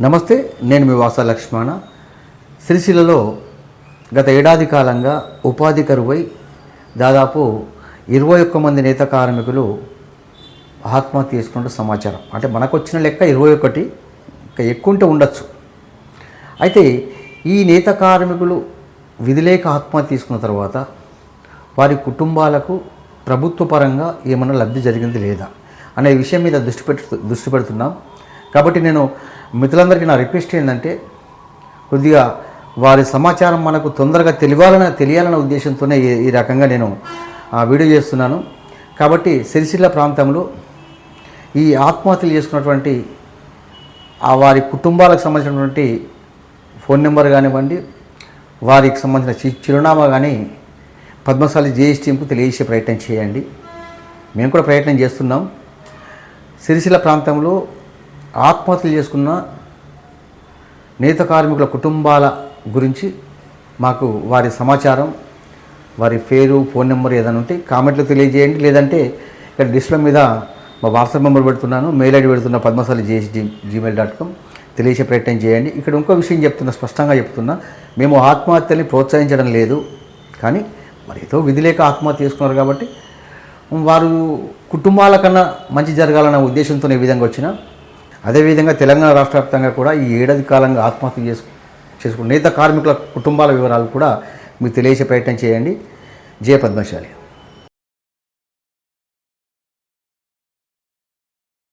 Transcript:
నమస్తే, నేను మీ వాసా లక్ష్మణ. సిరిసిల్లలో గత ఏడాది కాలంగా ఉపాధి కరువై దాదాపు 21 మంది నేత కార్మికులు ఆత్మహత్య చేసుకున్నట్టు సమాచారం. అంటే మనకు వచ్చిన లెక్క 21, ఇంకా ఎక్కువ ఉంటే ఉండొచ్చు. అయితే ఈ నేత కార్మికులు విధిలేక ఆత్మహత్య తీసుకున్న తర్వాత వారి కుటుంబాలకు ప్రభుత్వ పరంగా ఏమైనా లబ్ధి జరిగింది లేదా అనే విషయం మీద దృష్టి పెడుతున్నాం. కాబట్టి నేను మిత్రులందరికీ నా రిక్వెస్ట్ ఏంటంటే, కొద్దిగా వారి సమాచారం మనకు తొందరగా తెలియాలన్న ఉద్దేశంతోనే ఈ రకంగా నేను వీడియో చేస్తున్నాను. కాబట్టి సిరిసిల్ల ప్రాంతంలో ఈ ఆత్మహత్యలు చేసుకున్నటువంటి వారి కుటుంబాలకు సంబంధించినటువంటి ఫోన్ నెంబర్ కానివ్వండి, వారికి సంబంధించిన చిరునామా కానీ పద్మశాలి జేఎస్ టీంకు తెలియజేసే ప్రయత్నం చేయండి. మేము కూడా ప్రయత్నం చేస్తున్నాం. సిరిసిల్ల ప్రాంతంలో ఆత్మహత్యలు చేసుకున్న నేత కార్మికుల కుటుంబాల గురించి మాకు వారి సమాచారం, వారి పేరు, ఫోన్ నెంబర్ ఏదైనా ఉంటే కామెంట్లో తెలియజేయండి. లేదంటే ఇక్కడ డిస్ప్లే మీద మా వాట్సాప్ నెంబర్ పెడుతున్నాను, మెయిల్ ఐడి పెడుతున్న padmasali@gmail.com తెలియజేసే ప్రయత్నం చేయండి. ఇక్కడ ఇంకో విషయం చెప్తున్నా, స్పష్టంగా చెప్తున్నా, మేము ఆత్మహత్యల్ని ప్రోత్సహించడం లేదు. కానీ మరి ఏదో విధి లేక ఆత్మహత్య చేసుకున్నారు కాబట్టి వారు కుటుంబాల కన్నా మంచి జరగాలన్న ఉద్దేశంతో ఈ విధంగా వచ్చిన, అదేవిధంగా తెలంగాణ రాష్ట్ర వ్యాప్తంగా కూడా ఈ ఏడాది కాలంగా ఆత్మహత్య చేసుకున్న నేత కార్మికుల కుటుంబాల వివరాలు కూడా మీకు తెలియజేసే ప్రయత్నం చేయండి. జయ పద్మశాలి.